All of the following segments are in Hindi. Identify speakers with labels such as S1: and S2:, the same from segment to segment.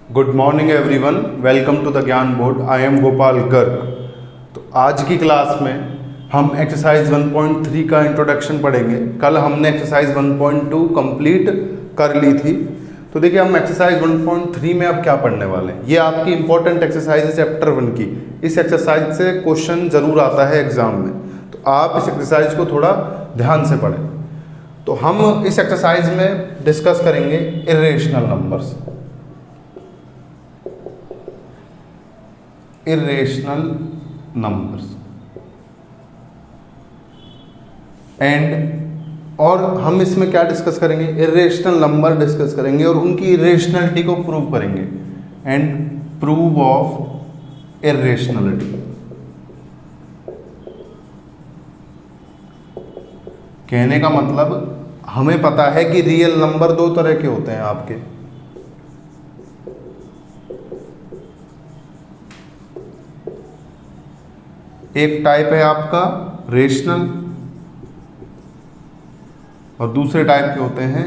S1: Good morning everyone, welcome to the Gyan board. I am Gopal Garg. तो आज की क्लास में हम एक्सरसाइज 1.3 का इंट्रोडक्शन पढ़ेंगे। कल हमने एक्सरसाइज 1.2 कंप्लीट कर ली थी। तो देखिए हम एक्सरसाइज 1.3 में अब क्या पढ़ने वाले हैं। ये आपकी इंपॉर्टेंट एक्सरसाइज है चैप्टर 1 की। इस एक्सरसाइज से क्वेश्चन जरूर आता है एग्जाम में, तो आप इस एक्सरसाइज को थोड़ा ध्यान से पढ़ें। तो हम इस एक्सरसाइज में डिस्कस करेंगे इर्रेशनल नंबर्स। इर्रेशनल नंबर्स और हम इसमें क्या डिस्कस करेंगे, इर्रेशनल नंबर डिस्कस करेंगे और उनकी इर्रेशनलिटी को प्रूव करेंगे। And proof of irrationality. कहने का मतलब हमें पता है कि रियल नंबर दो तरह के होते हैं आपके। एक टाइप है आपका रेशनल और दूसरे टाइप के होते हैं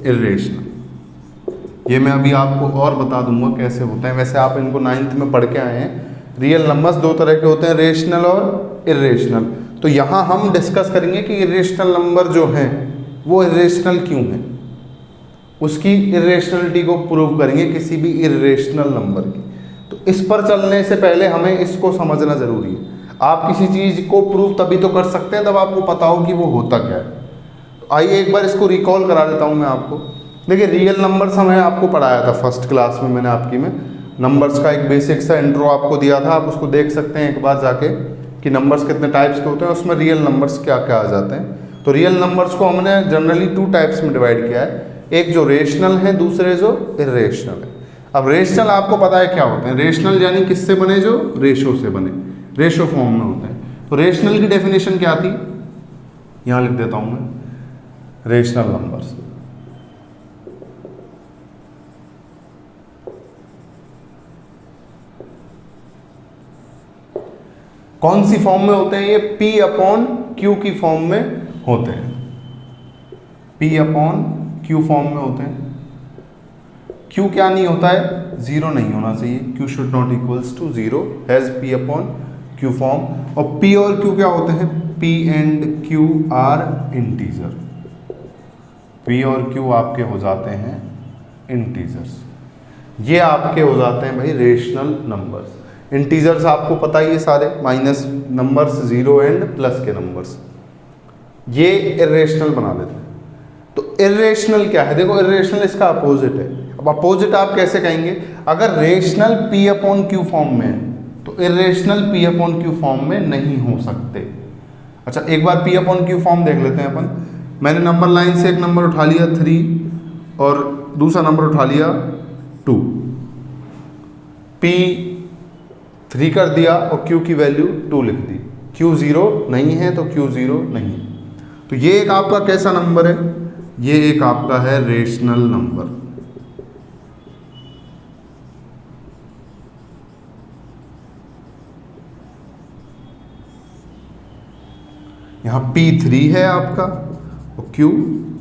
S1: इर्रेशनल। ये मैं अभी आपको और बता दूंगा कैसे होते हैं। वैसे आप इनको 9th में पढ़ के आए हैं। रियल नंबर्स दो तरह के होते हैं, रेशनल और इर्रेशनल। तो यहाँ हम डिस्कस करेंगे कि इर्रेशनल नंबर जो हैं वो इर्रेशनल क्यों हैं, उसकी इर्रेशनलिटी को प्रूव करेंगे किसी भी इर्रेशनल नंबर की। तो इस पर चलने से पहले हमें इसको समझना जरूरी है। आप किसी चीज़ को प्रूव तभी तो कर सकते हैं तब आपको पता हो कि वो होता क्या है। तो आइए एक बार इसको रिकॉल करा देता हूँ मैं आपको। देखिए रियल नंबर्स हमें आपको पढ़ाया था फर्स्ट क्लास में। मैंने आपकी में नंबर्स का एक बेसिक सा इंट्रो आपको दिया था। आप उसको देख सकते हैं एक बार जाके कि नंबर्स कितने टाइप्स के होते हैं, उसमें रियल नंबर्स क्या क्या आ जाते हैं। तो रियल नंबर्स को हमने जनरली 2 टाइप्स में डिवाइड किया है, एक जो रेशनल है, दूसरे जो इर्रेशनल है। अब रेशनल आपको पता है क्या होते हैं। रेशनल यानी किससे बने, जो रेशो से बने, रेशो फॉर्म में होते हैं। तो रेशनल की डेफिनेशन क्या थी, यहां लिख देता हूं मैं, रेशनल नंबर्स। कौन सी फॉर्म में होते हैं ये, P अपॉन Q की फॉर्म में होते हैं। P अपॉन Q फॉर्म में होते हैं। Q क्या नहीं होता है, 0 नहीं होना चाहिए। Q should not equals to 0 has P upon Q form. और P और Q क्या होते हैं, P and Q are integer. P और Q आपके हो जाते हैं इंटीजर्स। ये आपके हो जाते हैं भाई रेशनल नंबर्स। इंटीजर्स आपको पता ही है सारे, माइनस नंबर्स, 0 एंड प्लस के नंबर्स। ये इर्रेशनल बना देते हैं। तो इर्रेशनल क्या है, देखो इर्रेशनल इसका अपोजिट है। अब अपोजिट आप कैसे कहेंगे, अगर rational P upon Q form में है तो irrational P upon Q form में नहीं हो सकते। अच्छा एक बार P अपॉन Q फॉर्म देख लेते हैं अपन। मैंने नंबर लाइन से एक नंबर उठा लिया 3 और दूसरा नंबर उठा लिया 2। P 3 कर दिया और Q की वैल्यू 2 लिख दी। Q 0 नहीं है तो Q 0 नहीं है। तो ये एक आपका कैसा नंबर है, ये एक आपका है रेशनल नंबर। यहां P 3 है आपका और Q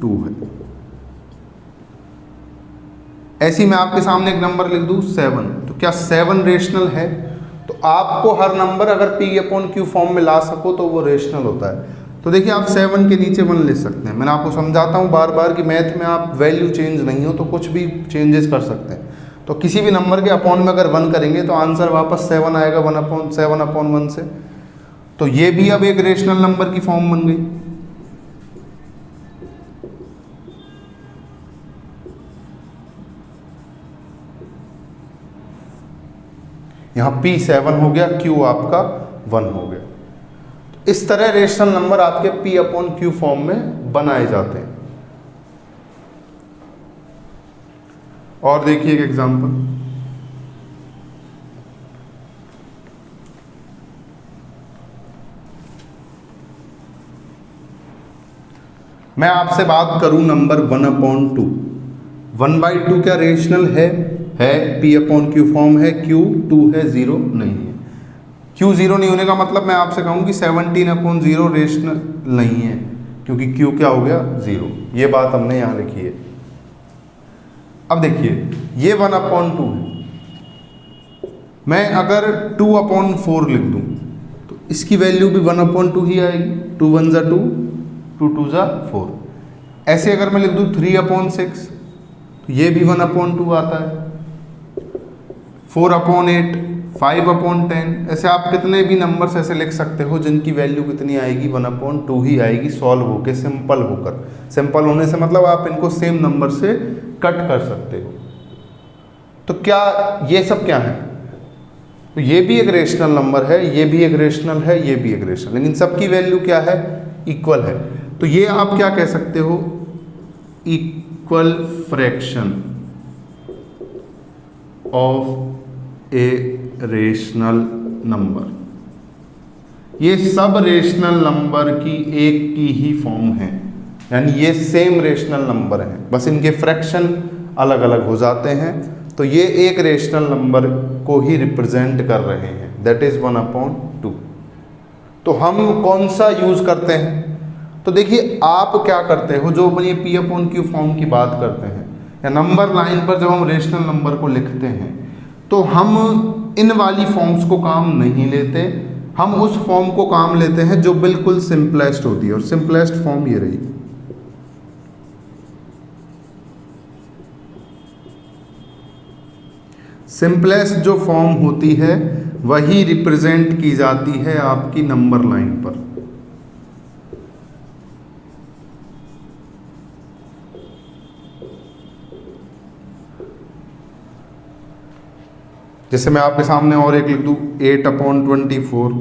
S1: 2 है। ऐसी मैं आपके सामने एक नंबर लिख दूं 7, तो क्या 7 रेशनल है। तो आपको हर नंबर अगर P अपॉन Q फॉर्म में ला सको तो वो रेशनल होता है। तो देखिए आप 7 के नीचे 1 ले सकते हैं। मैंने आपको समझाता हूँ बार बार कि मैथ में आप वैल्यू चेंज नहीं हो तो कुछ भी चेंजेस कर सकते हैं। तो किसी भी नंबर के अपॉन में अगर 1 करेंगे तो आंसर वापस 7 आएगा, 1/7 अपॉन 1 से। तो ये भी अब एक रेशनल नंबर की फॉर्म बन गई। यहां P 7 हो गया, Q आपका 1 हो गया। तो इस तरह रेशनल नंबर आपके P अपॉन Q फॉर्म में बनाए जाते हैं। और देखिए एक एग्जांपल, मैं आपसे बात करूं नंबर 1/2। 1/2 क्या रेशनल है P अपॉन Q फॉर्म है, Q 2 है, 0 नहीं है। Q 0 नहीं होने का मतलब मैं आपसे कहूं कि 17/0 रेशनल नहीं है, क्योंकि Q क्या हो गया 0। ये बात हमने यहां लिखी है। अब देखिए ये 1/2 है, मैं अगर 2/4 लिख दूं तो इसकी वैल्यू भी 1/2 ही आएगी। 2 1 ज़ा 2, 2 2 ज़ा 4। ऐसे अगर मैं लिख दूं 3/6 तो ये भी 1/2 आता है। 4/8, 5/10, ऐसे आप कितने भी नंबर्स ऐसे लिख सकते हो जिनकी वैल्यू कितनी आएगी, 1/2 ही आएगी, सॉल्व होके सिंपल होकर। सिंपल होने से मतलब आप इनको सेम नंबर से कट कर सकते हो। तो क्या ये सब क्या है, तो ये भी एक रेशनल नंबर है, ये भी एक रेशनल है, ये भी एक रेशनल, लेकिन सबकी वैल्यू क्या है, इक्वल है। तो ये आप क्या कह सकते हो, equal fraction of a rational number. ये सब रेशनल नंबर की एक की ही फॉर्म है, यानी ये सेम रेशनल नंबर हैं, बस इनके फ्रैक्शन अलग अलग हो जाते हैं। तो ये एक रेशनल नंबर को ही रिप्रेजेंट कर रहे हैं, दैट इज 1/2। तो हम कौन सा यूज करते हैं, तो देखिए आप क्या करते हो, जो अपन ये P/Q फॉर्म की बात करते हैं या नंबर लाइन पर जब हम रेशनल नंबर को लिखते हैं तो हम इन वाली फॉर्म्स को काम नहीं लेते, हम उस फॉर्म को काम लेते हैं जो बिल्कुल सिंपलेस्ट होती है। और सिंपलेस्ट फॉर्म ये रही, सिंपलेस्ट जो फॉर्म होती है वही रिप्रेजेंट की जाती है आपकी नंबर लाइन पर। जैसे मैं आपके सामने और एक लिख दूं 8/24,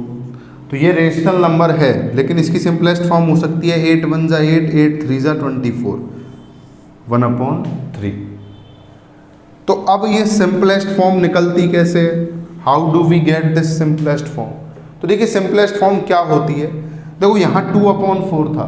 S1: तो ये रेशनल नंबर है लेकिन इसकी सिंपलेस्ट फॉर्म हो सकती है 8 1 ज़ा 8, 8 3 ज़ा 24, 1/3। तो अब ये सिंपलेस्ट फॉर्म निकलती कैसे, how do we get this simplest form. तो देखिए सिंपलेस्ट फॉर्म क्या होती है, देखो यहाँ 2/4 था,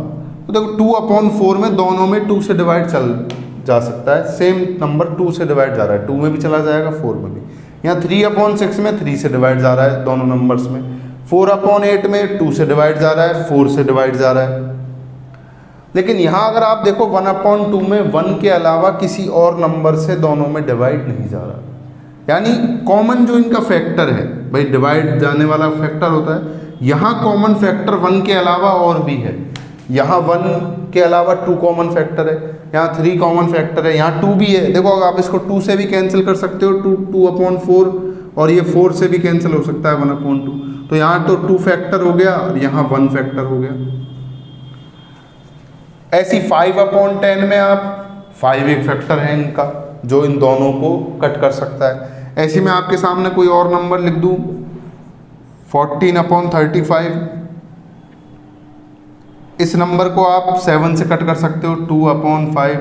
S1: तो देखो 2/4 में दोनों में 2 से डिवाइड चल जा सकता है, सेम नंबर 2 से डिवाइड जा रहा है, 2 में भी चला जाएगा 4 में भी। यहाँ 3/6 में 3 से डिवाइड जा रहा है दोनों नंबर्स में, 4/8 में 2 से डिवाइड जा रहा है, 4 से डिवाइड जा रहा है। लेकिन यहाँ अगर आप देखो 1/2 में 1 के अलावा किसी और नंबर से दोनों में डिवाइड नहीं जा रहा, यानी कॉमन जो इनका फैक्टर है, भाई डिवाइड जाने वाला फैक्टर होता है, यहाँ कॉमन फैक्टर 1 के अलावा और भी है। यहाँ 1 के अलावा 2 कॉमन फैक्टर है, यहाँ 3 कॉमन फैक्टर है, यहाँ 2 भी है। देखो अगर आप इसको 2 से भी कैंसिल कर सकते हो, 2/4, और ये 4 से भी कैंसिल हो सकता है 1/2। तो यहाँ तो 2 फैक्टर हो गया और यहाँ 1 फैक्टर हो गया। ऐसी 5/10 में आप 5 एक फैक्टर है इनका जो इन दोनों को कट कर सकता है। ऐसे में आपके सामने कोई और नंबर लिख दूं 14/35, इस नंबर को आप 7 से कट कर सकते हो 2/5,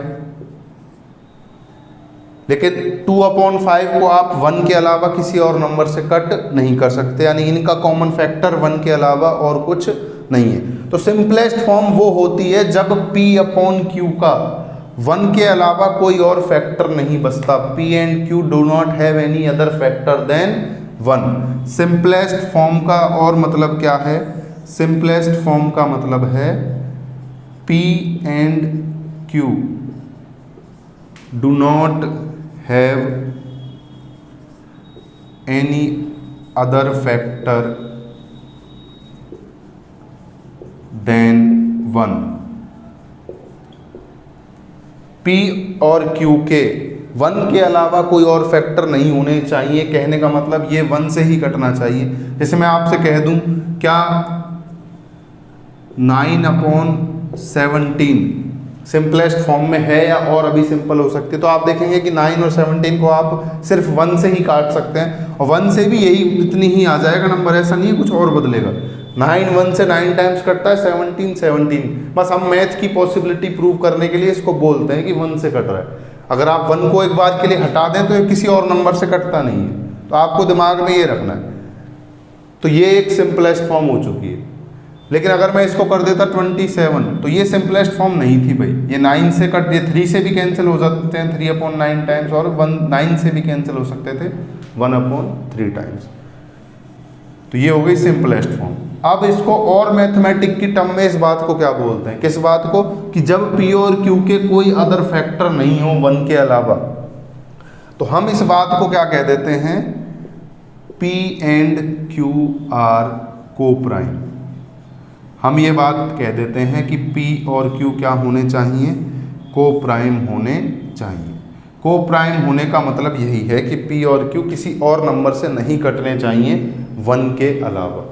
S1: लेकिन 2/5 को आप 1 के अलावा किसी और नंबर से कट नहीं कर सकते, यानी इनका कॉमन फैक्टर 1 के अलावा और कुछ नहीं है। तो सिंपलेस्ट फॉर्म वो होती है जब P/Q का 1 के अलावा कोई और फैक्टर नहीं बचता, P and Q do not have any other factor than 1। Simplest form का और मतलब क्या है, सिंपलेस्ट फॉर्म का मतलब है P and Q do not have any other factor than 1। P और Q के 1 के अलावा कोई और फैक्टर नहीं होने चाहिए, कहने का मतलब ये 1 से ही कटना चाहिए। जैसे मैं आपसे कह दूं क्या 9/17 सिंपलेस्ट फॉर्म में है या और अभी सिंपल हो सकती है, तो आप देखेंगे कि 9 और 17 को आप सिर्फ 1 से ही काट सकते हैं और 1 से भी यही इतनी ही आ जाएगा नंबर, ऐसा नहीं है कुछ और बदलेगा। 9 1 से 9 टाइम्स कटता है, 17 17, बस हम मैथ की पॉसिबिलिटी प्रूव करने के लिए इसको बोलते हैं कि 1 से कट रहा है। अगर आप 1 को एक बार के लिए हटा दें तो ये किसी और नंबर से कटता नहीं है, तो आपको दिमाग में ये रखना है। तो ये एक सिंपलेस्ट फॉर्म हो चुकी है। लेकिन अगर मैं इसको कर देता 27, तो ये सिंपलेस्ट फॉर्म नहीं थी भाई, ये 9 से कट, ये 3 से भी कैंसिल हो सकते हैं 3/9 टाइम्स, और 9 से भी कैंसिल हो सकते थे 1/3 टाइम्स। तो ये हो गई सिंपलेस्ट फॉर्म। अब इसको और मैथमेटिक की टर्म में इस बात को क्या बोलते हैं, किस बात को, कि जब P और Q के कोई अदर फैक्टर नहीं हो 1 के अलावा, तो हम इस बात को क्या कह देते हैं, P एंड Q आर को प्राइम। हम ये बात कह देते हैं कि P और Q क्या होने चाहिए, को प्राइम होने चाहिए। को प्राइम होने का मतलब यही है कि P और Q किसी और नंबर से नहीं कटने चाहिए 1 के अलावा।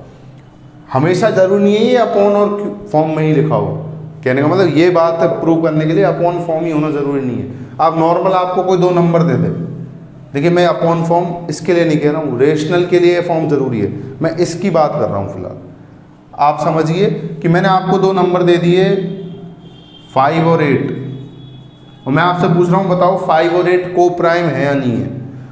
S1: हमेशा जरूरी नहीं है ये अपॉन और फॉर्म में ही लिखा हो, कहने का मतलब ये बात प्रूव करने के लिए अपॉन फॉर्म ही होना ज़रूरी नहीं है। आप नॉर्मल आपको कोई 2 नंबर दे दे, देखिए मैं अपॉन फॉर्म इसके लिए नहीं कह रहा हूँ, रेशनल के लिए फॉर्म ज़रूरी है, मैं इसकी बात कर रहा हूँ फिलहाल। आप समझिए कि मैंने आपको 2 नंबर दे दिए 5 और 8, और मैं आपसे पूछ रहा हूँ बताओ 5 और 8 को प्राइम है या नहीं है।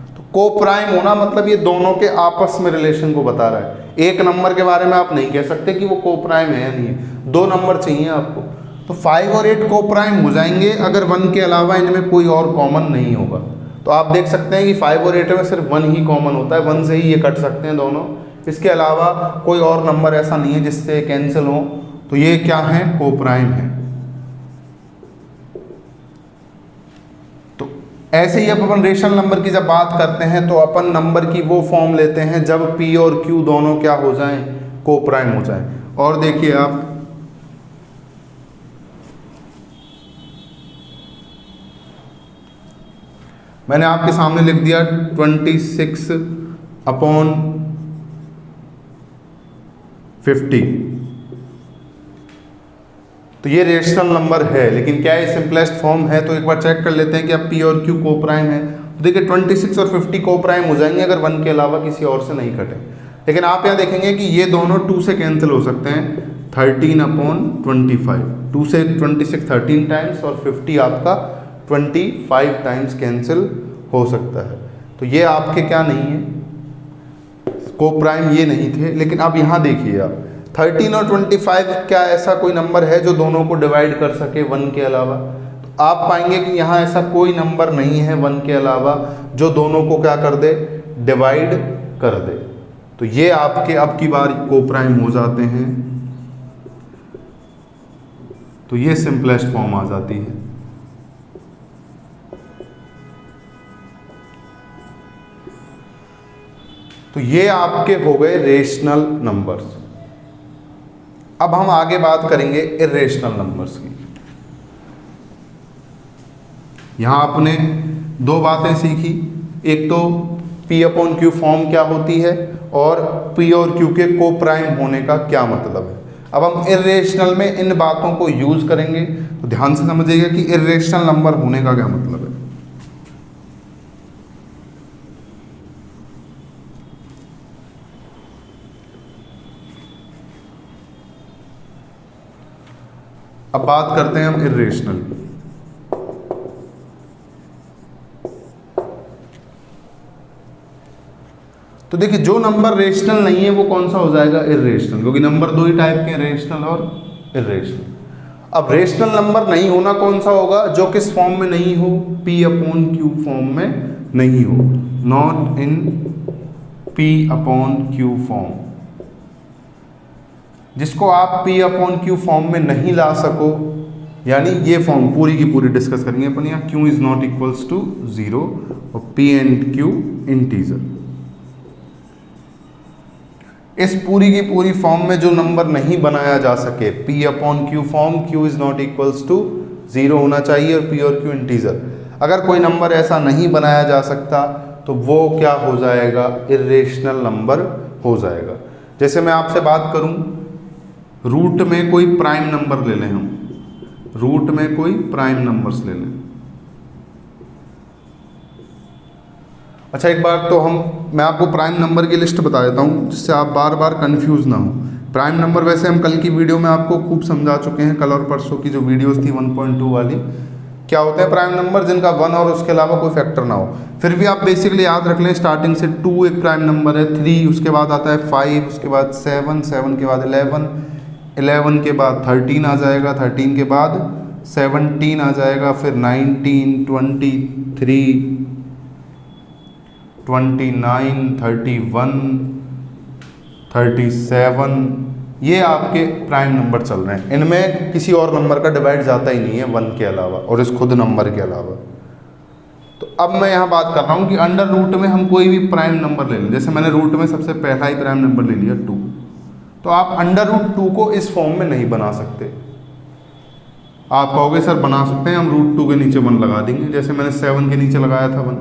S1: तो को प्राइम होना मतलब ये दोनों के आपस में रिलेशन को बता रहा है। एक नंबर के बारे में आप नहीं कह सकते कि वो को प्राइम है या नहीं है, 2 नंबर चाहिए आपको। तो 5 और 8 को प्राइम हो जाएंगे अगर 1 के अलावा इनमें कोई और कॉमन नहीं होगा। तो आप देख सकते हैं कि 5 और 8 में सिर्फ 1 ही कॉमन होता है, 1 से ही ये कट सकते हैं दोनों, इसके अलावा कोई और नंबर ऐसा नहीं है जिससे कैंसिल हो। तो ये क्या है, को प्राइम है। तो ऐसे ही अब अपन रेशनल नंबर की जब बात करते हैं तो अपन नंबर की वो फॉर्म लेते हैं जब P और Q दोनों क्या हो जाएं, को प्राइम हो जाएं। और देखिए आप मैंने आपके सामने लिख दिया 26/50। तो ये रेशनल नंबर है, लेकिन क्या ये सिंपलेस्ट फॉर्म है, तो एक बार चेक कर लेते हैं कि अब P और Q को प्राइम है। तो देखिए 26 और 50 को प्राइम हो जाएंगे अगर 1 के अलावा किसी और से नहीं कटे। लेकिन आप यहाँ देखेंगे कि ये दोनों 2 से कैंसिल हो सकते हैं, 13/25, 2 से 26 13 टाइम्स और 50 आपका 25 टाइम्स कैंसिल हो सकता है। तो ये आपके क्या नहीं है, को प्राइम ये नहीं थे। लेकिन अब यहाँ देखिए आप 13 और 25 क्या ऐसा कोई नंबर है जो दोनों को डिवाइड कर सके 1 के अलावा। तो आप पाएंगे कि यहाँ ऐसा कोई नंबर नहीं है 1 के अलावा जो दोनों को क्या कर दे, डिवाइड कर दे। तो ये आपके अब की बार को प्राइम हो जाते हैं। तो ये सिंपलेस्ट फॉर्म आ जाती है। तो ये आपके हो गए रेशनल नंबर्स। अब हम आगे बात करेंगे इर्रेशनल नंबर्स की। यहां आपने 2 बातें सीखी, एक तो P अपॉन Q फॉर्म क्या होती है और P और Q के को प्राइम होने का क्या मतलब है। अब हम इर्रेशनल में इन बातों को यूज करेंगे, तो ध्यान से समझिएगा कि इर्रेशनल नंबर होने का क्या मतलब है। अब बात करते हैं हम इर्रेशनल की। तो देखिए जो नंबर रेशनल नहीं है वो कौन सा हो जाएगा, इर्रेशनल, क्योंकि नंबर 2 ही टाइप के हैं, रेशनल और इर्रेशनल। अब रेशनल नंबर नहीं होना कौन सा होगा, जो किस फॉर्म में नहीं हो, P अपॉन Q फॉर्म में नहीं हो, not in P upon Q form. जिसको आप P अपॉन Q फॉर्म में नहीं ला सको, यानी ये फॉर्म पूरी की पूरी डिस्कस करेंगे अपन यहाँ, Q is not equals to 0 और P एंड Q इंटीजर। इस पूरी की पूरी फॉर्म में जो नंबर नहीं बनाया जा सके, P upon Q form, Q is not equals to 0 होना चाहिए और P और Q इंटीजर। अगर कोई नंबर ऐसा नहीं बनाया जा सकता तो वो क्या हो जाएगा, इर्रेशनल नंबर हो जाएगा। जैसे मैं आपसे बात करूं, रूट में कोई प्राइम नंबर ले लें, हम रूट में कोई प्राइम नंबर्स ले लें। अच्छा एक बार तो मैं आपको प्राइम नंबर की लिस्ट बता देता हूँ जिससे आप बार बार कंफ्यूज ना हो। प्राइम नंबर वैसे हम कल की वीडियो में आपको खूब समझा चुके हैं, कल और परसों की जो वीडियोस थी 1.2 वाली। क्या होते हैं प्राइम नंबर, जिनका 1 और उसके अलावा कोई फैक्टर ना हो। फिर भी आप बेसिकली याद रख लें, स्टार्टिंग से 2 एक प्राइम नंबर है, 3 उसके बाद आता है 5, उसके बाद 7, 7 के बाद 11, 11 के बाद 13 आ जाएगा, 13 के बाद 17 आ जाएगा, फिर 19, 23, 29, 31, 37, ये आपके प्राइम नंबर चल रहे हैं। इनमें किसी और नंबर का डिवाइड जाता ही नहीं है 1 के अलावा और इस खुद नंबर के अलावा। तो अब मैं यहाँ बात कर रहा हूँ कि अंडर रूट में हम कोई भी प्राइम नंबर ले लें। जैसे मैंने रूट में सबसे पहला ही प्राइम नंबर ले लिया 2, तो आप अंडर रूट 2 को इस फॉर्म में नहीं बना सकते। आप कहोगे सर बना सकते हैं, हम रूट 2 के नीचे 1 लगा देंगे, जैसे मैंने 7 के नीचे लगाया था 1।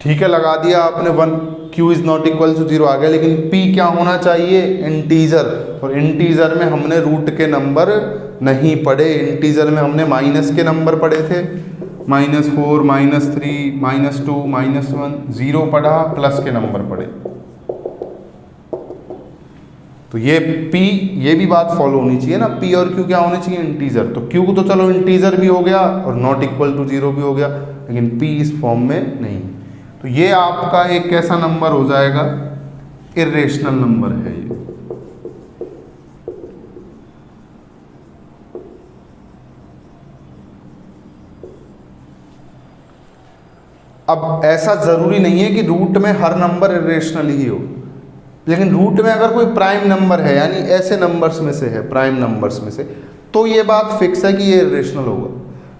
S1: ठीक है, लगा दिया आपने 1, q is not equal to 0 आ गया, लेकिन p क्या होना चाहिए? इंटीजर। और इंटीजर में हमने रूट के नंबर नहीं पढ़े, इंटीजर में हमने माइनस के नंबर पढ़े थे, -4, -3, -2, -1, 0 पढ़ा, प्लस के नंबर पढ़े। तो ये p, ये भी बात फॉलो होनी चाहिए ना, p और q क्या होने चाहिए? इंटीजर। तो q तो चलो इंटीजर भी हो गया और नॉट इक्वल टू 0 भी हो गया, लेकिन p इस फॉर्म में नहीं। तो ये आपका एक कैसा नंबर हो जाएगा? इर्रेशनल नंबर है ये। अब ऐसा जरूरी नहीं है कि रूट में हर नंबर इर्रेशनल ही हो, लेकिन रूट में अगर कोई प्राइम नंबर है, यानी ऐसे नंबर्स में से है, प्राइम नंबर्स में से, तो ये बात फिक्स है कि ये इर्रेशनल होगा।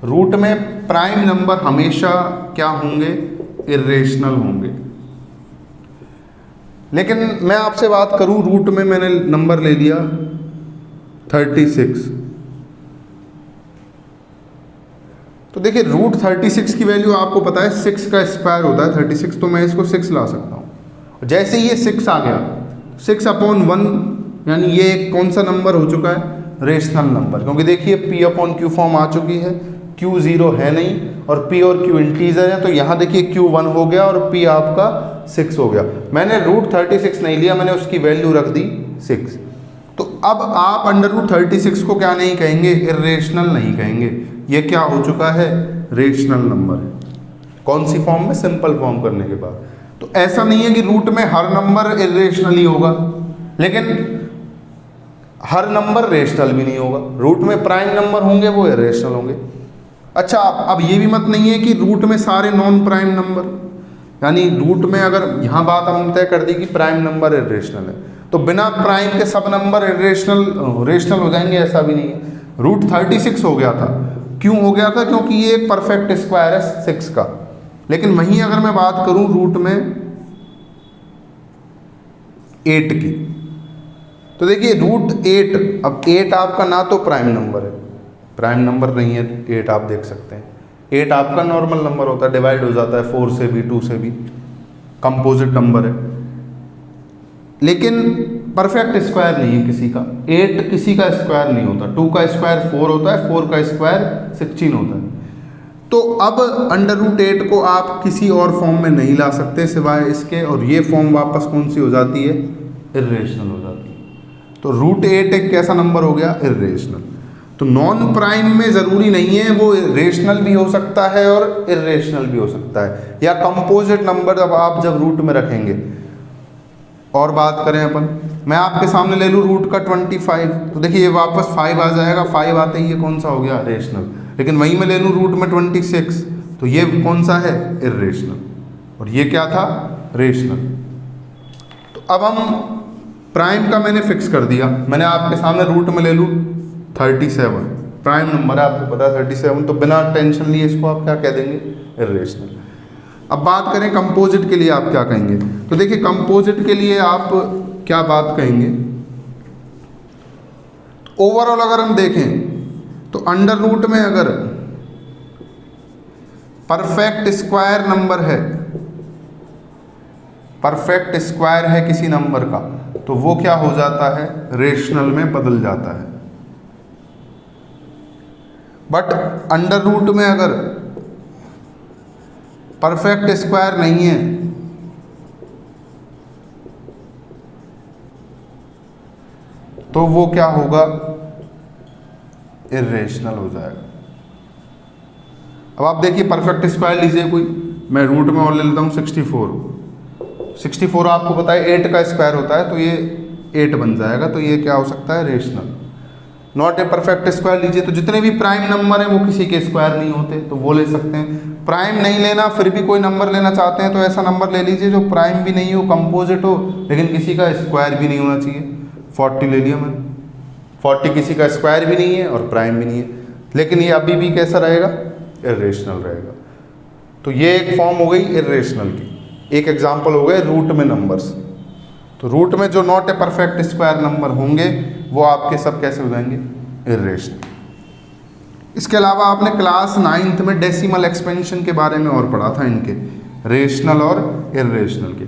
S1: रूट में प्राइम नंबर हमेशा क्या होंगे? इर्रेशनल होंगे। लेकिन मैं आपसे बात करूं, रूट में मैंने नंबर ले लिया 36, तो देखिए रूट 36 की वैल्यू आपको पता है 6 का स्क्वायर होता है 36, तो मैं इसको 6 ला सकता हूँ। जैसे ये 6 आ गया, 6/1, यानी ये एक कौन सा नंबर हो चुका है? रेशनल नंबर, क्योंकि देखिए p/q फॉर्म आ चुकी है, q 0 है नहीं और p और q इंटीजर है, तो यहाँ देखिए q 1 हो गया और p आपका 6 हो गया। मैंने रूट 36 नहीं लिया, मैंने उसकी वैल्यू रख दी 6। तो अब आप अंडर रूट 36 को क्या नहीं कहेंगे? इर्रेशनल नहीं कहेंगे, ये क्या हो चुका है? रेशनल नंबर है। कौन सी फॉर्म में? सिंपल फॉर्म करने के बाद। तो ऐसा नहीं है कि रूट में हर नंबर इर्रेशनल ही होगा, लेकिन हर नंबर रेशनल भी नहीं होगा। रूट में प्राइम नंबर होंगे वो इर्रेशनल होंगे। अच्छा, अब ये भी मत नहीं है कि रूट में सारे नॉन प्राइम नंबर, यानी रूट में अगर यहाँ बात हम तय कर दी कि प्राइम नंबर इर्रेशनल है, तो बिना प्राइम के सब नंबर रेशनल हो जाएंगे, ऐसा भी नहीं है। रूट 36 हो गया था, क्यों हो गया था? क्योंकि ये एक परफेक्ट स्क्वायर है 6 का। लेकिन वहीं अगर मैं बात करूं रूट में 8 की, तो देखिए रूट 8, अब 8 आपका ना तो प्राइम नंबर है, प्राइम नंबर नहीं है 8, आप देख सकते हैं 8 आपका नॉर्मल नंबर होता है, डिवाइड हो जाता है 4 से भी, 2 से भी, कंपोजिट नंबर है। लेकिन परफेक्ट स्क्वायर नहीं है किसी का, 8 किसी का स्क्वायर नहीं होता, 2 का स्क्वायर 4 होता है, 4 का स्क्वायर 16 होता है। तो अब अंडर रूट 8 को आप किसी और फॉर्म में नहीं ला सकते सिवाय इसके, और ये फॉर्म वापस कौन सी हो जाती है? इर्रेशनल हो जाती है। तो रूट 8 एक कैसा नंबर हो गया? इर्रेशनल। तो नॉन प्राइम में ज़रूरी नहीं है, वो रेशनल भी हो सकता है और इर्रेशनल भी हो सकता है, या कंपोजिट नंबर जब रूट में रखेंगे। और बात करें अपन, मैं आपके सामने ले लूँ रूट का 25, तो देखिए ये वापस 5 आ जाएगा, 5 आते ही ये कौन सा हो गया? रेशनल। लेकिन वहीं मैं ले लूँ रूट में 26, तो ये कौन सा है? इर्रेशनल। और ये क्या था? रेशनल। तो अब हम प्राइम का मैंने फिक्स कर दिया, मैंने आपके सामने रूट में ले लूँ 37, प्राइम नंबर है, आपको पता है 37, तो बिना टेंशन लिए इसको आप क्या कह देंगे? इर्रेशनल। अब बात करें कंपोजिट के लिए आप क्या कहेंगे, तो देखिए कंपोजिट के लिए आप क्या बात कहेंगे? तो ओवरऑल अगर हम देखें तो अंडर रूट में अगर परफेक्ट स्क्वायर नंबर है, परफेक्ट स्क्वायर है किसी नंबर का, तो वो क्या हो जाता है? रेशनल में बदल जाता है। बट अंडर रूट में अगर परफेक्ट स्क्वायर नहीं है, तो वो क्या होगा? इर्रेशनल हो जाएगा। अब आप देखिए परफेक्ट स्क्वायर लीजिए कोई, मैं रूट में और ले लेता हूँ 64 आपको पता है 8 का स्क्वायर होता है, तो ये 8 बन जाएगा, तो ये क्या हो सकता है? Rational. Not a perfect square लीजिए, तो जितने भी प्राइम नंबर हैं वो किसी के स्क्वायर नहीं होते, तो वो ले सकते हैं। प्राइम नहीं लेना, फिर भी कोई नंबर लेना चाहते हैं, तो ऐसा नंबर ले लीजिए जो प्राइम भी नहीं हो, कंपोजिट हो, लेकिन किसी का स्क्वायर भी नहीं होना चाहिए। 40 ले लिया मैंने, 40 किसी का स्क्वायर भी नहीं है और प्राइम भी नहीं है, लेकिन ये अभी भी कैसा रहेगा? इर्रेशनल रहेगा। तो ये एक फॉर्म हो गई इर्रेशनल की। एक एग्जांपल हो गए रूट में नंबर्स। तो रूट में जो not a perfect square number होंगे वो आपके सब कैसे हो जाएंगे, इर्रेशनल। इसके अलावा आपने क्लास 9th में डेसिमल एक्सपेंशन के बारे में और पढ़ा था, इनके रेशनल और इर्रेशनल के।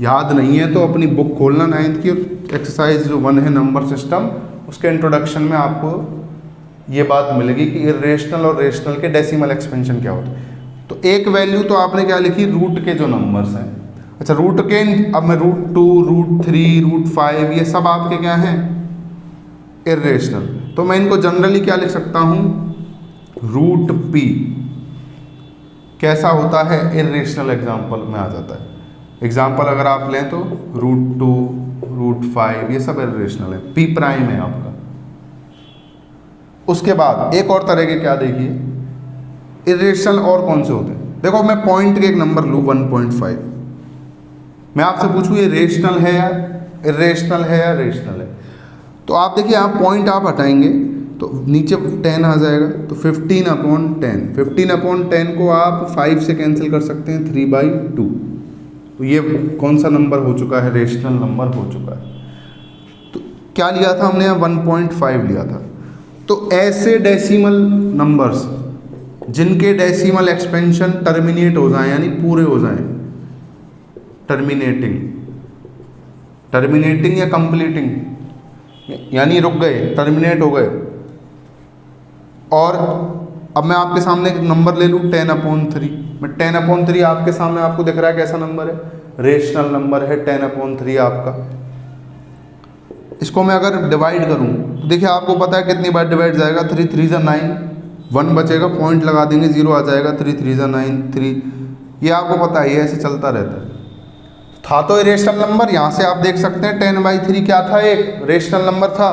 S1: याद नहीं है तो अपनी बुक खोलना 9th की, एक्सरसाइज जो 1 है नंबर सिस्टम, उसके इंट्रोडक्शन में आपको ये बात मिलेगी कि इर्रेशनल और रेशनल के डेसिमल एक्सपेंशन क्या होता है। तो एक वैल्यू तो आपने क्या लिखी, रूट के जो नंबर्स हैं। अच्छा, रूट के अब मैं √2, √3, √5 ये सब आपके क्या हैं, इर्रेशनल। तो मैं इनको जनरली क्या लिख सकता हूँ, √p कैसा होता है, इर्रेशनल एग्जाम्पल में आ जाता है। एग्जाम्पल अगर आप लें तो √2, √5 ये सब इर्रेशनल है, p प्राइम है आपका। उसके बाद एक और तरह के क्या देखिए इर्रेशनल और कौन से होते हैं। देखो मैं पॉइंट के एक नंबर लूँ 1.5, मैं आपसे पूछूँ ये रेशनल है या इर्रेशनल है या रेशनल है, तो आप देखिए यहाँ पॉइंट आप हटाएंगे तो नीचे 10 आ जाएगा, तो 15/10, 15/10 को आप 5 से कैंसिल कर सकते हैं, 3/2। तो ये कौन सा नंबर हो चुका है, रेशनल नंबर हो चुका है। तो क्या लिया था हमने यहाँ, 1.5 लिया था। तो ऐसे डेसिमल नंबर्स जिनके डेसिमल एक्सपेंशन टर्मिनेट हो जाएं, यानी पूरे हो जाएं, टर्मिनेटिंग या कंप्लीटिंग, यानी रुक गए, टर्मिनेट हो गए। और अब मैं आपके सामने एक नंबर ले लूँ 10/3, मैं 10/3 आपके सामने, आपको दिख रहा है कैसा नंबर है, रेशनल नंबर है 10/3 आपका। इसको मैं अगर डिवाइड करूँ तो देखिए आपको पता है कितनी बार डिवाइड जाएगा, 3 3 9, 1 बचेगा, पॉइंट लगा देंगे, 0 आ जाएगा, 3 3 9 3, ये आपको पता है, ये ऐसे चलता रहता है। था तो रेशनल नंबर, यहाँ से आप देख सकते हैं 10/3 क्या था, एक रेशनल नंबर था,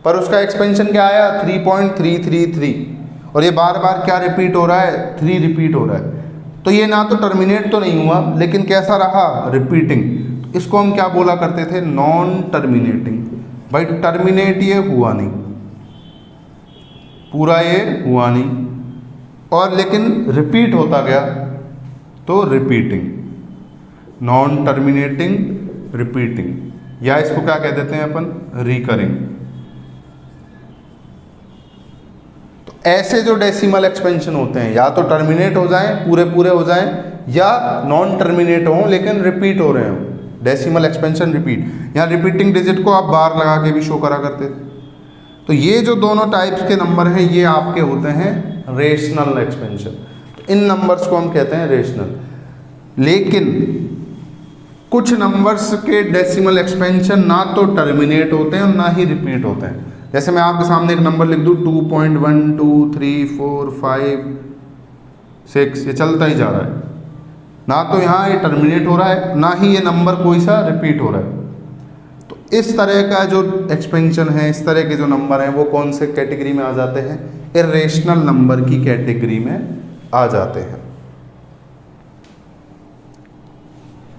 S1: पर उसका एक्सपेंशन क्या आया 3.333, और ये बार बार क्या रिपीट हो रहा है, 3 रिपीट हो रहा है। तो ये ना तो टर्मिनेट तो नहीं हुआ, लेकिन कैसा रहा, रिपीटिंग। इसको हम क्या बोला करते थे, नॉन टर्मिनेटिंग। भाई टर्मिनेट ये हुआ नहीं, पूरा ये हुआ नहीं, और लेकिन रिपीट होता गया, तो रिपीटिंग, नॉन टर्मिनेटिंग, रिपीटिंग, या इसको क्या कह देते हैं अपन, रिकरिंग। तो ऐसे जो डेसिमल एक्सपेंशन होते हैं या तो टर्मिनेट हो जाएं, पूरे पूरे हो जाएं, या नॉन टर्मिनेट हों लेकिन रिपीट हो रहे हों, डेसिमल एक्सपेंशन रिपीट। यहाँ रिपीटिंग डिजिट को आप बार लगा के भी शो करा करते थे। तो ये जो दोनों टाइप्स के नंबर हैं ये आपके होते हैं रेशनल एक्सपेंशन। तो इन नंबर्स को हम कहते हैं रेशनल। लेकिन कुछ नंबर्स के डेसिमल एक्सपेंशन ना तो टर्मिनेट होते हैं और ना ही रिपीट होते हैं। जैसे मैं आपके सामने एक नंबर लिख दूँ 2.1 2 3 4 5 6, ये चलता ही जा रहा है, ना तो यहाँ ये टर्मिनेट हो रहा है, ना ही ये नंबर कोई सा रिपीट हो रहा है। तो इस तरह का जो एक्सपेंशन है, इस तरह के जो नंबर हैं, वो कौन से कैटेगरी में आ जाते हैं, इर्रेशनल नंबर की कैटेगरी में आ जाते हैं।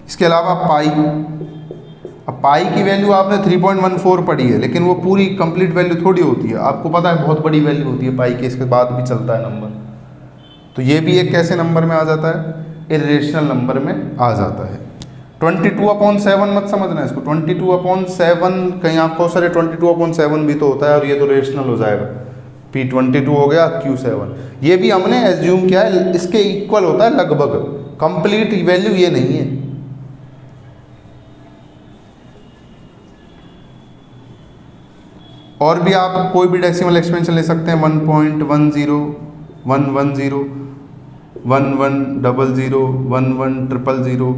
S1: इसके अलावा पाई, अब पाई की वैल्यू आपने 3.14 पढ़ी है, लेकिन वो पूरी कंप्लीट वैल्यू थोड़ी होती है, आपको पता है बहुत बड़ी वैल्यू होती है पाई की, इसके बाद भी चलता है नंबर। तो ये भी एक कैसे नंबर में आ जाता है, इर्रेशनल नंबर में आ जाता है। 22/7 मत समझना इसको, 22/7 कहीं आपको सर 22/7 भी तो होता है और ये तो रेशनल हो जाएगा, P22 हो गया, Q7, ये भी हमने एज्यूम किया है, इसके इक्वल होता है लगभग, कंप्लीट वैल्यू ये नहीं है। और भी आप कोई भी डेसिमल एक्सपेंशन ले सकते हैं, 1.10 110 1100 1100।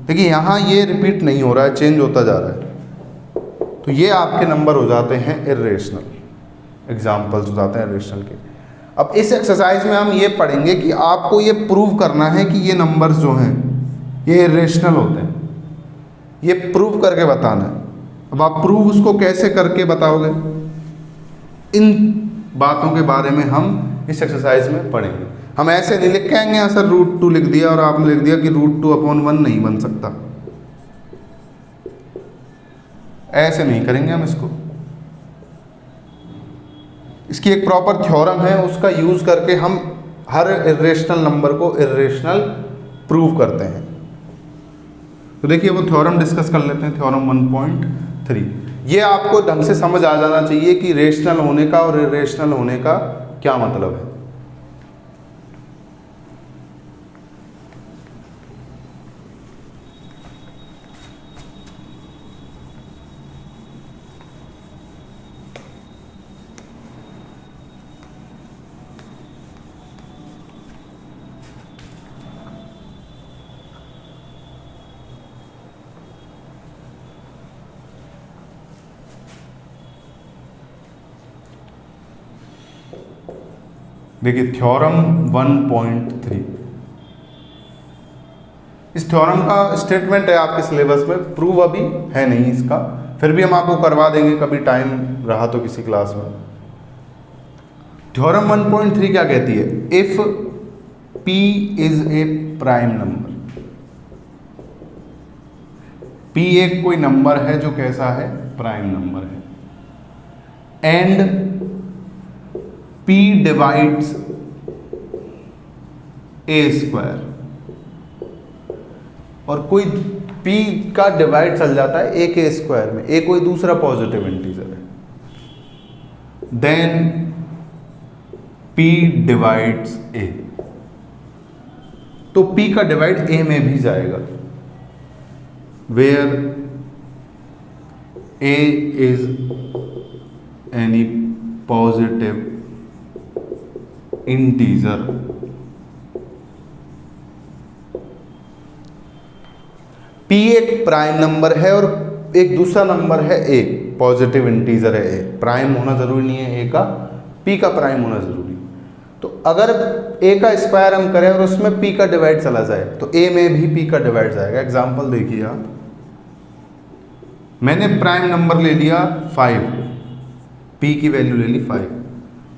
S1: देखिए यहाँ ये रिपीट नहीं हो रहा है, चेंज होता जा रहा है। तो ये आपके नंबर हो जाते हैं इर्रेशनल, एग्जाम्पल्स हो जाते हैं इर्रेशनल के। अब इस एक्सरसाइज में हम ये पढ़ेंगे कि आपको ये प्रूव करना है कि ये नंबर्स जो हैं ये इर्रेशनल होते हैं, ये प्रूव करके बताना है। अब आप प्रूव उसको कैसे करके बताओगे, इन बातों के बारे में हम इस एक्सरसाइज में पढ़ेंगे। हम ऐसे नहीं लिख के आएंगे यहाँ सर √2 लिख दिया और आपने लिख दिया कि √2/1 नहीं बन सकता, ऐसे नहीं करेंगे हम इसको। इसकी एक प्रॉपर थ्योरम है, उसका यूज़ करके हम हर इर्रेशनल नंबर को इर्रेशनल प्रूव करते हैं। तो देखिए वो थ्योरम डिस्कस कर लेते हैं, थ्योरम 1.3। ये आपको ढंग से समझ आ जाना चाहिए कि रेशनल होने का और इर्रेशनल होने का क्या मतलब है। देखिए थ्योरम 1.3, इस थ्योरम का स्टेटमेंट है आपके सिलेबस में, प्रूव अभी है नहीं इसका, फिर भी हम आपको करवा देंगे कभी टाइम रहा तो किसी क्लास में। थ्योरम 1.3 क्या कहती है? If P is a prime number, P एक कोई नंबर है जो कैसा है? प्राइम नंबर है। And P divides A square, और कोई P का डिवाइड चल जाता है ए के स्क्वायर में, ए कोई दूसरा पॉजिटिव इंटीजर है, देन P डिवाइड्स ए, तो P का डिवाइड ए में भी जाएगा, where A is any positive integer. P एक प्राइम नंबर है और एक दूसरा नंबर है ए, पॉजिटिव इंटीजर है ए, प्राइम होना जरूरी नहीं है ए का, P का प्राइम होना जरूरी। तो अगर ए का स्क्वायर हम करें और उसमें P का डिवाइड चला जाए तो ए में भी P का डिवाइड जाएगा। एग्जांपल देखिए आप, मैंने प्राइम नंबर ले लिया 5, P की वैल्यू ले ली 5,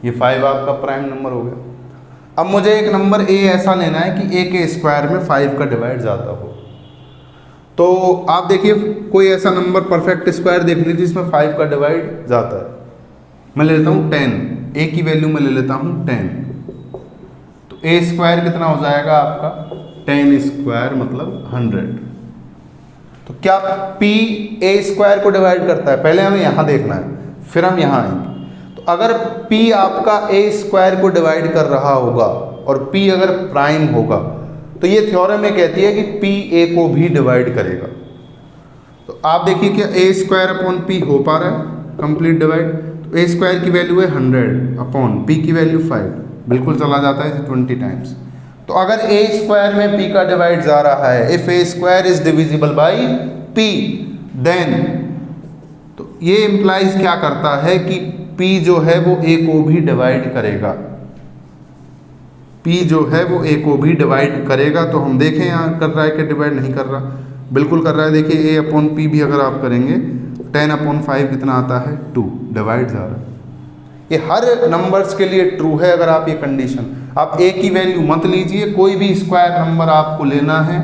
S1: ये 5 आपका प्राइम नंबर हो गया। अब मुझे एक नंबर ए ऐसा लेना है कि ए के स्क्वायर में 5 का डिवाइड जाता हो, तो आप देखिए कोई ऐसा नंबर परफेक्ट स्क्वायर देख लीजिए जिसमें 5 का डिवाइड जाता है। मैं ले लेता हूँ 10, ए की वैल्यू में ले लेता हूँ 10, तो ए स्क्वायर कितना हो जाएगा आपका? 10 स्क्वायर मतलब 100। तो क्या P ए स्क्वायर को डिवाइड करता है? पहले हमें यहाँ देखना है, फिर हम यहाँ आएंगे। तो अगर P आपका ए स्क्वायर को डिवाइड कर रहा होगा और P अगर प्राइम होगा तो ये थ्योरम में कहती है कि P ए को भी डिवाइड करेगा। तो आप देखिए क्या ए स्क्वायर अपॉन P हो पा रहा है कंप्लीट डिवाइड? तो ए स्क्वायर की वैल्यू है 100 अपॉन P की वैल्यू 5, बिल्कुल चला जाता है 20 टाइम्स। तो अगर ए स्क्वायर में P का डिवाइड जा रहा है, if A square is divisible by P, then तो ये इंप्लाइज क्या करता है कि P जो है वो ए को भी डिवाइड करेगा, P जो है वो ए को भी डिवाइड करेगा। तो हम देखें यहाँ कर रहा है कि डिवाइड नहीं कर रहा, बिल्कुल कर रहा है। देखिए ए अपॉन P भी अगर आप करेंगे 10 अपॉन 5 कितना आता है? 2, डिवाइड जा रहा है। ये हर नंबर्स के लिए ट्रू है। अगर आप ये कंडीशन, आप ए की वैल्यू मत लीजिए, कोई भी स्क्वायर नंबर आपको लेना है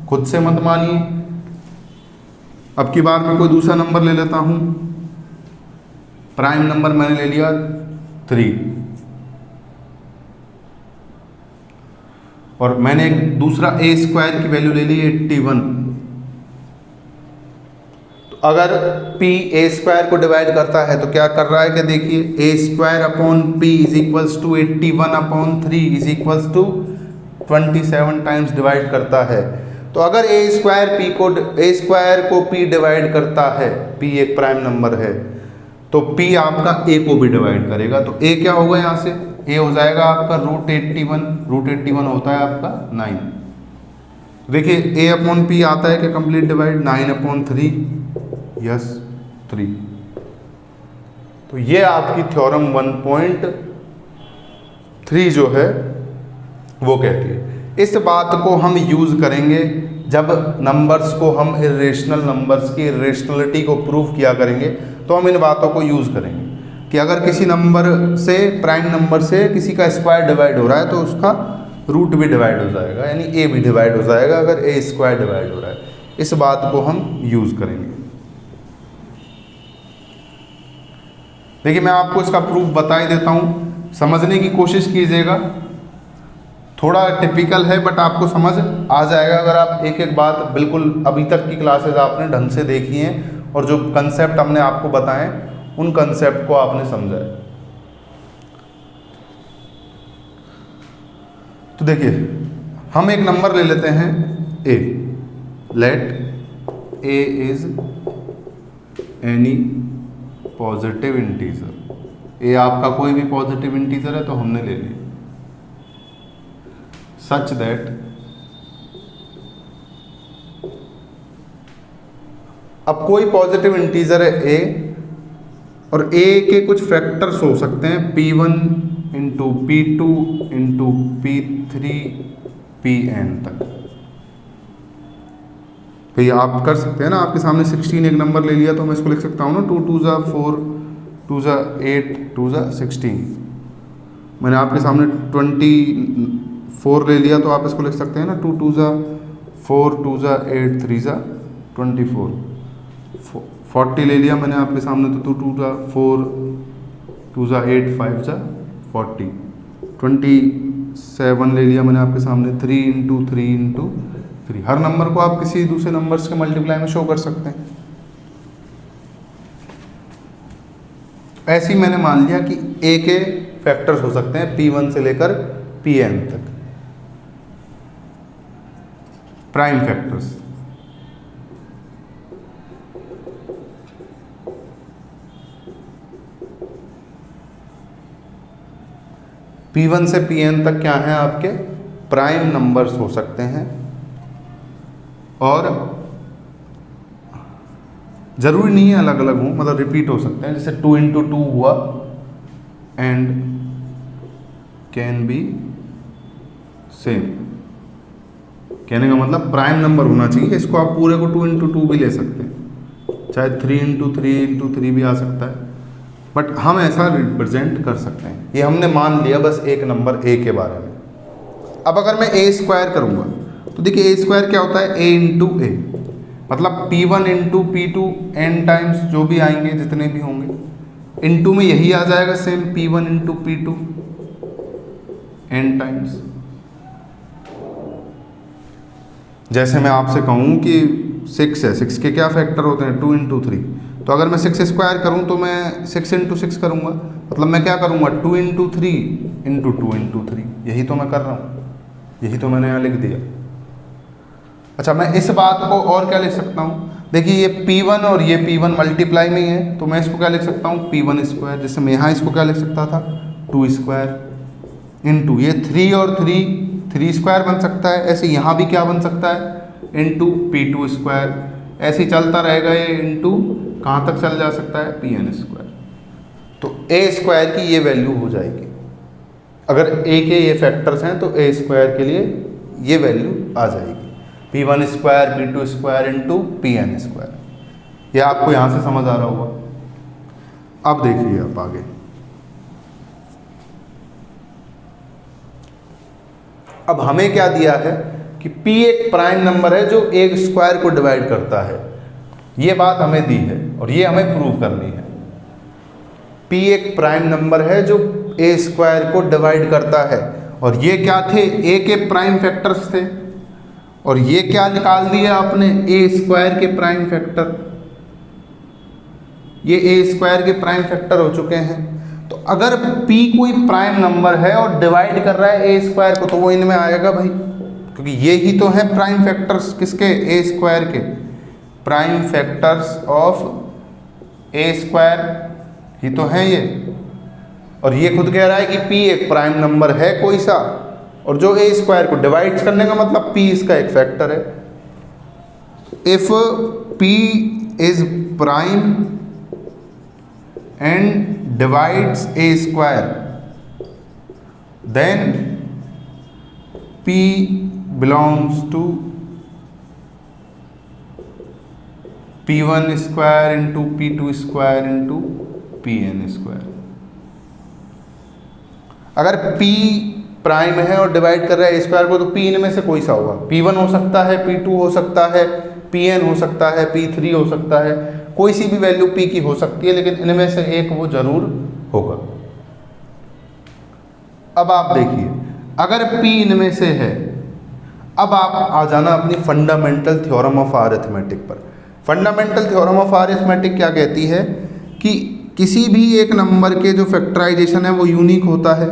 S1: खुद से मत मानिए। अब की बार मैं कोई दूसरा नंबर ले लेता हूँ, प्राइम नंबर मैंने ले लिया 3, और मैंने एक दूसरा ए स्क्वायर की वैल्यू ले ली 81। तो अगर P ए स्क्वायर को डिवाइड करता है तो क्या कर रहा है कि देखिए a square upon P is equals to 81 upon 3 is equals to 27 times divide करता है। तो अगर ए स्क्वायर को P डिवाइड करता है, P एक प्राइम नंबर है, तो P आपका ए को भी डिवाइड करेगा। तो ए क्या होगा यहाँ से? ए हो जाएगा आपका √81 होता है आपका 9। देखिए ए अपॉन P आता है कि कंप्लीट डिवाइड 9 अपॉन 3, यस 3। तो ये आपकी थ्योरम 1.3 जो है वो कहती है। इस बात को हम यूज़ करेंगे जब नंबर्स को हम इर्रेशनल नंबर्स की इर्रेशनलिटी को प्रूव किया करेंगे, तो हम इन बातों को यूज़ करेंगे कि अगर किसी नंबर से, प्राइम नंबर से किसी का स्क्वायर डिवाइड हो रहा है तो उसका रूट भी डिवाइड हो जाएगा, यानी ए भी डिवाइड हो जाएगा अगर ए स्क्वायर डिवाइड हो रहा है। इस बात को हम यूज़ करेंगे। देखिए मैं आपको इसका प्रूफ बता ही देता हूँ, समझने की कोशिश कीजिएगा। थोड़ा टिपिकल है बट आपको समझ आ जाएगा अगर आप एक एक बात बिल्कुल अभी तक की क्लासेस आपने ढंग से देखी हैं और जो कंसेप्ट हमने आपको बताएं उन कंसेप्ट को आपने समझा है। तो देखिए हम एक नंबर ले लेते हैं a, let a is any positive integer. a आपका कोई भी पॉजिटिव इंटीजर है तो हमने ले लिया, सच दैट अब कोई पॉजिटिव इंटीजर है a और a के कुछ फैक्टर्स हो सकते हैं p1 into p2 into p3 pn तक। भैया आप कर सकते हैं ना, आपके सामने 16 एक नंबर ले लिया तो मैं इसको लिख सकता हूँ ना 2 2 ज़ा 4 2 ज़ा 8 2 ज़ा 16। मैंने आपके सामने 24 ले लिया तो आप इसको लिख सकते हैं ना 2 2 ज़ा 4 2 ज़ा 8 3 ज़ा 24। 40 ले लिया मैंने आपके सामने तो 2 2 ज़ा 4 2 ज़ा 8 5 ज़ा 40। 27 ले लिया मैंने आपके सामने 3 इंटू 3 इंटू 3। हर नंबर को आप किसी दूसरे नंबर्स के मल्टीप्लाई में शो कर सकते हैं। ऐसे ही मैंने मान लिया कि a के फैक्टर्स हो सकते हैं p1 से लेकर pn तक, प्राइम फैक्टर्स। p1 से pn तक क्या है आपके प्राइम नंबर्स हो सकते हैं और ज़रूरी नहीं है अलग अलग हो, मतलब रिपीट हो सकते हैं। जैसे 2 इंटू 2 हुआ एंड कैन बी सेम। कहने का मतलब प्राइम नंबर होना चाहिए, इसको आप पूरे को 2 इंटू 2 भी ले सकते हैं, चाहे 3 इंटू 3 इंटू 3 भी आ सकता है, बट हम ऐसा रिप्रेजेंट कर सकते हैं। ये हमने मान लिया बस एक नंबर a के बारे में। अब अगर मैं a स्क्वायर करूँगा तो देखिए a स्क्वायर क्या होता है, a इंटू a, मतलब p1 into p2 n times जो भी आएंगे जितने भी होंगे, इंटू में यही आ जाएगा same p1 into p2 n times. जैसे मैं आपसे कहूँ कि 6 है, 6 के क्या फैक्टर होते हैं 2 इंटू 3, तो अगर मैं 6 स्क्वायर करूँ तो मैं 6 इंटू 6 करूँगा, मतलब मैं क्या करूँगा 2 इंटू 3 इंटू 2 इंटू 3। यही तो मैं कर रहा हूँ, यही तो मैंने यहाँ लिख दिया। अच्छा मैं इस बात को और क्या लिख सकता हूँ, देखिए ये p1 और ये p1 मल्टीप्लाई में ही है तो मैं इसको क्या लिख सकता हूँ p1 स्क्वायर। जैसे मैं यहाँ इसको क्या लिख सकता था 2 स्क्वायर इंटू ये 3 और 3 स्क्वायर बन सकता है, ऐसे यहाँ भी क्या बन सकता है इंटू p2 स्क्वायर। ऐसे ही चलता रहेगा ये इंटू कहाँ तक चल जा सकता है pn स्क्वायर। तो a स्क्वायर की ये वैल्यू हो जाएगी, अगर a के ये फैक्टर्स हैं तो a स्क्वायर के लिए ये वैल्यू आ जाएगी p1 square p2 square into pn square. ये आपको यहाँ से समझ आ रहा होगा। अब देखिए आप आगे, अब हमें क्या दिया है कि p एक प्राइम नंबर है जो a स्क्वायर को डिवाइड करता है, ये बात हमें दी है और ये हमें प्रूव करनी है। p एक प्राइम नंबर है जो a स्क्वायर को डिवाइड करता है और ये क्या थे a के प्राइम फैक्टर्स थे और ये क्या निकाल दिया आपने a स्क्वायर के प्राइम फैक्टर, ये a स्क्वायर के प्राइम फैक्टर हो चुके हैं। तो अगर p कोई प्राइम नंबर है और डिवाइड कर रहा है a स्क्वायर को तो वो इनमें आएगा भाई, क्योंकि ये ही तो है प्राइम फैक्टर्स किसके a स्क्वायर के, prime factors of a square ही तो है ये। और ये खुद कह रहा है कि p एक प्राइम नंबर है कोई सा और जो a स्क्वायर को डिवाइड करने का मतलब p इसका एक फैक्टर है। If p is prime and divides a square then p belongs to p1 square into p2 square into pn square. अगर p प्राइम है और डिवाइड कर रहा है a स्क्वायर को तो p इनमें से कोई सा होगा, p1 हो सकता है, p2 हो सकता है, pn हो सकता है, p3 हो सकता है, कोई सी भी वैल्यू p की हो सकती है, लेकिन इनमें से एक वो जरूर होगा। अब आप देखिए अगर P इनमें से है, अब आप आ जाना अपनी फंडामेंटल थ्योरम ऑफ अरिथमेटिक पर। फंडामेंटल थ्योरम ऑफ अरिथमेटिक क्या कहती है कि किसी भी एक नंबर के जो फैक्टराइजेशन है वो यूनिक होता है।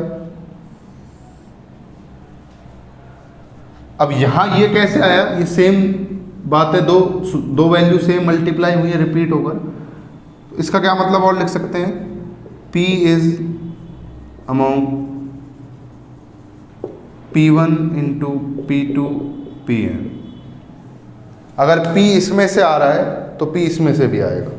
S1: अब यहाँ ये कैसे आया, ये सेम बात है, दो वैल्यू सेम मल्टीप्लाई हुई है, रिपीट होकर, तो इसका क्या मतलब और लिख सकते हैं, P is among P1 into P2 Pn। अगर P इसमें से आ रहा है तो P इसमें से भी आएगा।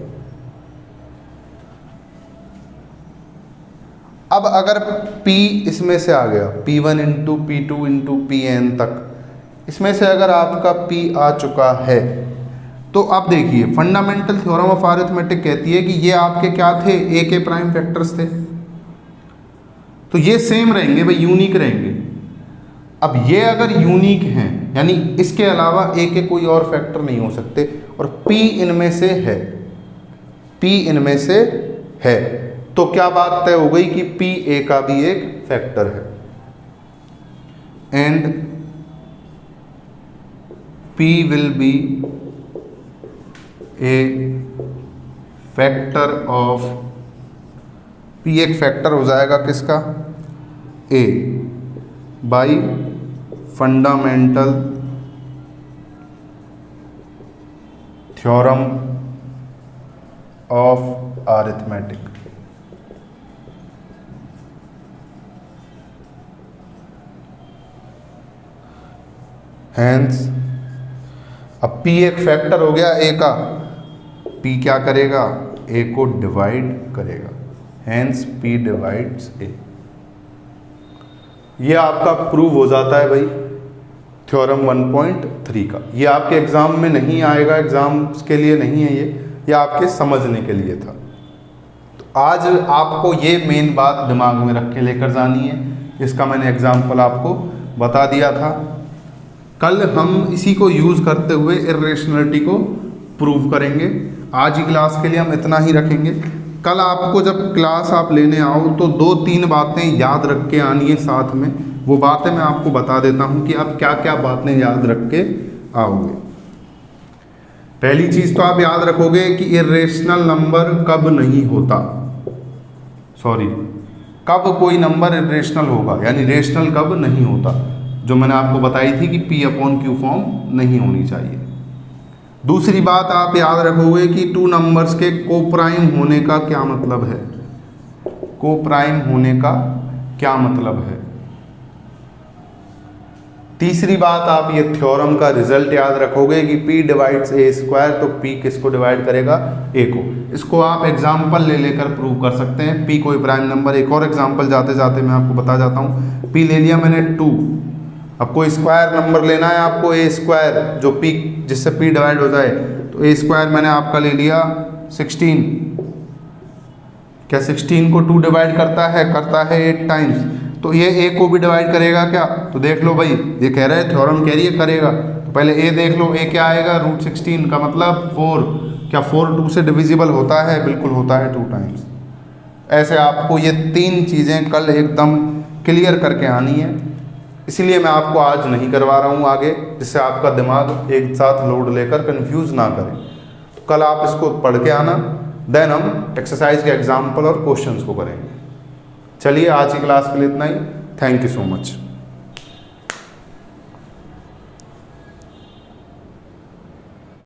S1: अब अगर P इसमें से आ गया, P1 into P2 into Pn तक, इसमें से अगर आपका P आ चुका है, तो अब देखिए फंडामेंटल थ्योरम ऑफ अरिथमेटिक कहती है कि ये आपके क्या थे, A के प्राइम फैक्टर्स थे, तो ये सेम रहेंगे भाई, यूनिक रहेंगे। अब ये अगर यूनिक हैं, यानी इसके अलावा A के कोई और फैक्टर नहीं हो सकते, और P इनमें से है, P इनमें से है, तो क्या बात तय हो गई कि P A का भी एक फैक्टर है, and P will be a factor of, P एक फैक्टर हो जाएगा किसका, A, by fundamental theorem of arithmetic. Hence अब P एक फैक्टर हो गया A का, P क्या करेगा, A को डिवाइड करेगा, हैंस P डिवाइड्स A। ये आपका प्रूव हो जाता है भाई थ्योरम 1.3 का। ये आपके एग्जाम में नहीं आएगा, एग्जाम्स के लिए नहीं है ये आपके समझने के लिए था। तो आज आपको ये मेन बात दिमाग में रख के लेकर जानी है, इसका मैंने एग्जाम्पल आपको बता दिया था। कल हम इसी को यूज़ करते हुए इर्रेशनलिटी को प्रूव करेंगे। आज ही क्लास के लिए हम इतना ही रखेंगे। कल आपको जब क्लास आप लेने आओ तो 2-3 बातें याद रख के आनी है साथ में, वो बातें मैं आपको बता देता हूँ कि आप क्या क्या बातें याद रख के आओगे। पहली चीज़ तो आप याद रखोगे कि इर्रेशनल नंबर कब नहीं होता, कब कोई नंबर इर्रेशनल होगा, यानी रेशनल कब नहीं होता, जो मैंने आपको बताई थी कि P/Q फॉर्म नहीं होनी चाहिए। दूसरी बात आप याद रखोगे कि 2 नंबर्स के कोप्राइम होने का क्या मतलब है, कोप्राइम होने का क्या मतलब है। तीसरी बात आप ये थ्योरम का रिजल्ट याद रखोगे कि P डिवाइड्स A², तो P किसको डिवाइड करेगा, A को। इसको आप एग्जाम्पल ले लेकर प्रूव कर सकते हैं। P कोई प्राइम नंबर, एक और एग्जाम्पल जाते जाते मैं आपको बता जाता हूँ। P ले लिया मैंने 2, अब कोई स्क्वायर नंबर लेना है आपको A², जो P जिससे P डिवाइड हो जाए, तो A² मैंने आपका ले लिया 16। क्या 16 को 2 डिवाइड करता है 8 टाइम्स, तो ये A को भी डिवाइड करेगा क्या, तो देख लो भाई, ये कह रहा है थ्योरम कह रही है करेगा, तो पहले A देख लो, A क्या आएगा, √16 का मतलब 4। क्या 4 2 से डिविजिबल होता है, बिल्कुल होता है 2 टाइम्स। ऐसे आपको ये 3 चीज़ें कल एकदम क्लियर करके आनी है, इसीलिए मैं आपको आज नहीं करवा रहा हूँ आगे, जिससे आपका दिमाग एक साथ लोड लेकर कंफ्यूज ना करे। तो कल आप इसको पढ़ के आना, देन हम एक्सरसाइज के एग्जाम्पल और क्वेश्चंस को करेंगे। चलिए आज की क्लास के लिए इतना ही। Thank you so much.